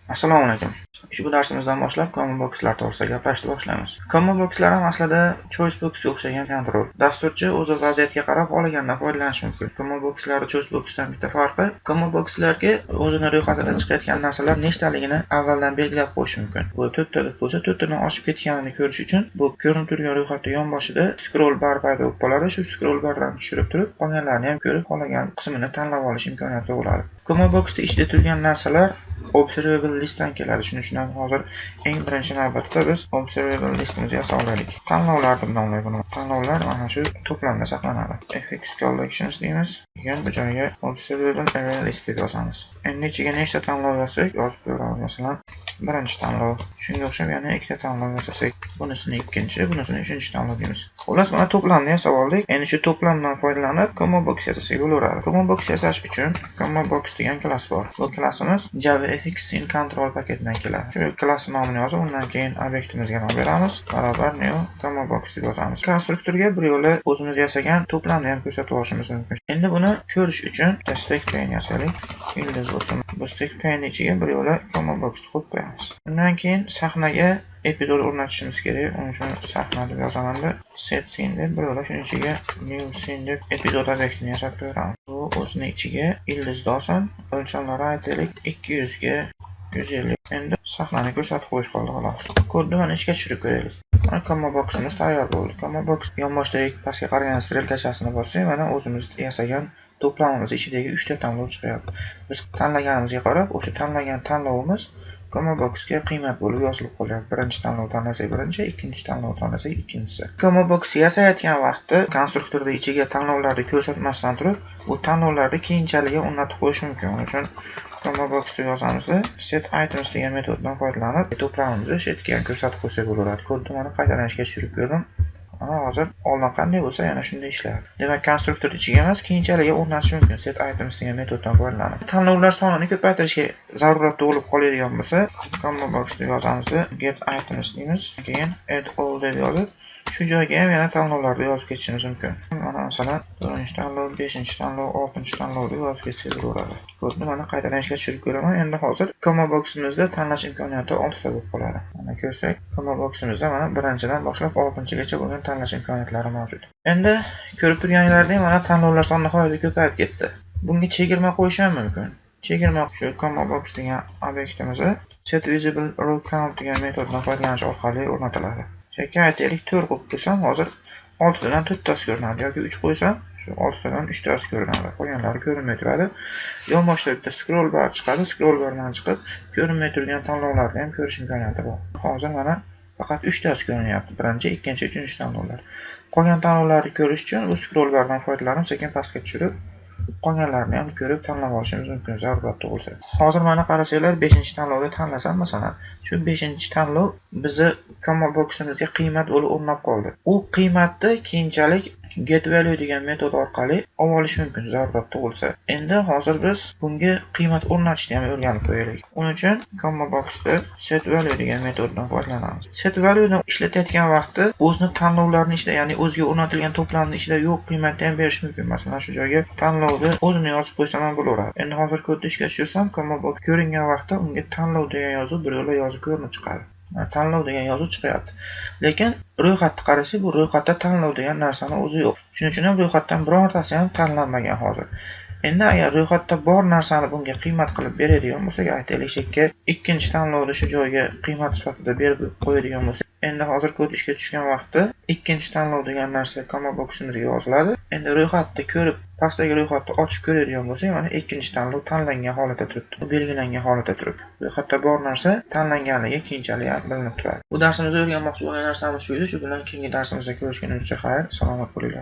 Assalomu alaykum. Ushbu darsimizdan boshlab common boxlar to'g'risida gaplashishni boshlaymiz. Common boxlar ham aslida choice boxga o'xshagan kontrol. Dasturchi o'zi vaziyatga qarab xohlaganidan foydalanishi mumkin. Common boxlar choice boxdan bitta farqi, common boxlarga o'zini ro'yxatida chiqayotgan narsalar nechtaligini avvaldan belgilab qo'yish mumkin. Bu 4 ta bo'lsa, 4 tadan oshib ketganini ko'rish uchun bu ko'rinib turgan ro'yxatning yonboshida scroll bar paydo bo'ladi. Shu scroll bardan tushirib turib, qolganlarni ham ko'rib, xohlagan qismini tanlab olish imkoniyati bo'ladi. Common boxda ichida turgan narsalar observable listdan keladi. Shuning uchun ham hozir eng birinchi navbatda biz observable listimizni yasoqlaylik. Tanlovlar deb nomlaymiz buni. Tanlovlar mana shu to'plamda saqlanadi. fx collections deymiz. Keyin bu joyga observable array list deb yozamiz. Endi ichiga nechta tanlov yozsak, yozib ko'ramiz. Masalan, birinchi tanlov. Shunga o'xshab yana ikkita tanlov yozasak, bunisini ikkinchi, bunisini uchinchi tanlov deymiz. Xullas, mana to'plamni yasab oldik. Endi shu to'plamdan foydalanib common box yasasak bo'laveradi. Common box yasash uchun common box degan klass bor. Bu klassimiz JavaFX Scene Control paketidan keladi. Shu klass nomini yozib, undan keyin obyektimizga nom beramiz. Barobar new common box deb yozamiz. Konstruktorga bir yo'la o'zimiz yasagan to'plamni ham ko'rsatib olishimiz mumkin. Endi buni ko'rish uchun stack pane yasaylik. Ildiz bo'lsin. Bu stack pane ichiga bir yo'la common box qo'yib qo'yamiz. Undan keyin sahnaga epizod o'rnatishimiz kerak. Uning uchun sahna deb yozaman. Set scene deb bir yo'la shuning ichiga new scene deb epizod obyektini yasab qo'yamiz. Bu o'zining ichiga ildizni olsin. O'lchamlari aytaylik 200 ga 150. Endi sahnani ko'rsatib qo'yish qoldi xolos. Kodni mana ishga tushirib ko'raylik. Mana common boximiz tayyor bo'ldi. Common box yonboshdagi pastga qaragan strelkachasini bossak, mana o'zimiz yasagan to'plamimiz ichidagi 3 ta tanlov chiqyapti. Biz tanlaganimizga qarab, o'sha tanlagan tanlovimiz common boxga qiymat bo'lib yozilib qolyapti. Birinchi tanlov tanlasak birinchi, ikkinchi tanlov tanlasak ikkinchisi. Common box yasayotgan vaqtda konstruktorda ichiga tanlovlarni ko'rsatmasdan turib, bu tanlovlarni keyinchalik o'rnatib qo'yish mumkin. Uning uchun common box deb yozamiz. Set items degan metoddan foydalanib, to'plamimizni setga ko'rsatib qo'ysak bo'laveradi. Kodni mana qaytalanishga tushirib ko'rdim. Mana hozir oldin qanday bo'lsa yana shunday ishlaydi. Demak, konstruktor ichiga emas, keyinchalik o'rnatish mumkin set items degan metoddan foydalanib. Tanlovlar sonini ko'paytirishga zarurat tug'ilib qoladigan bo'lsa, common box deb yozamiz. Get items deymiz. Keyin add all deb yozib, shu joyga ham yana tanlovlarni yozib ketishimiz mumkin. Mana masalan, 4-tanlov, 5-tanlov, 6-tanlov deb yozib ketsak bo'laveradi. Kodni mana qaytalanishga tushirib ko'raman. Endi hozir common boximizda tanlash imkoniyati 6 ta bo'lib qoladi. Mana ko'rsak, common boximizda mana birinchidan boshlab 6-gacha bo'lgan tanlash imkoniyatlari mavjud. Endi ko'rib turganlaringizdek, mana tanlovlar soni nihoyatda ko'payib ketdi. Bunga chegirma qo'yish ham mumkin. Chegirma shu common box degan obyektimizni set visible row count degan metoddan foydalanish orqali o'rnatiladi. Chekka aytaylik 4 qo'yib qo'ysam, hozir 6 tadan 4 tasi ko'rinadi yoki 3 qo'ysam, shu 6 tadan 3 tasi ko'rinadi. Qolganlari ko'rinmay turadi. Yonboshda bitta scroll bar chiqadi. Scroll bardan chiqib, ko'rinmay turgan tanlovlarni ham ko'rish imkoniyati bor. Hozir mana faqat 3 tasi ko'rinyapti. Birinchi, ikkinchi, uchinchi tanlovlar. Qolgan tanlovlarni ko'rish uchun bu scroll bardan foydalanib, sekin pastga tushirib, qolganlarni ham ko'rib tanlab olishimiz mumkin zarurat tug'ilsa. Hozir mana qarasanglar 5-tanlovni tanlasam, masalan, shu 5-tanlov bizni common boximizga qiymat bo'lib o'rnab qoldi. U qiymatni keyinchalik getValue degan metod orqali olish mumkin zarurat tug'ilsa. Endi hozir biz bunga qiymat o'rnatishni ham o'rganib qo'yaylik. Uning uchun common boxda setValue degan metoddan foydalanamiz. SetValue'ni ishlatayotgan vaqtda o'zini tanlovlarni ichida, ya'ni o'ziga o'rnatilgan to'plamni ichida yo'q qiymatni ham berish mumkin. Masalan, shu joyga tanlovni o'zini yozib qo'ysam ham bo'laveradi. Endi hozir kodni ishga tushirsam, common box ko'ringan vaqtda unga tanlov degan yozuv bir yo'la yozib ko'rinib chiqadi. Tanlov degan yozuv chiqyapti. Lekin ro'yxatni qarasak, bu ro'yxatda tanlov degan narsani o'zi yo'q. Shuning uchun ham ro'yxatdan birortasi ham tanlanmagan hozir. Endi agar ro'yxatda bor narsani bunga qiymat qilib beradigan bo'lsak, aytaylik chekka ikkinchi tanlovni shu joyga qiymat sifatida berib qo'yadigan bo'lsak, endi hozir kod ishga tushgan vaqtda ikkinchi tanlov degan narsa common boximizga yoziladi. Endi ro'yxatni ko'rib, pastdagi ro'yxatni ochib ko'radigan bo'lsak, mana ikkinchi tanlov tanlangan holatda turibdi. Belgilangan holatda turibdi. Ro'yxatda bor narsa tanlanganligi keyinchalik bilinib turadi. Bu darsimizda o'rganmoqchi bo'lgan narsamiz shu edi. Shu bilan keyingi darsimizda ko'rishgunimizcha xayr, salomat bo'linglar.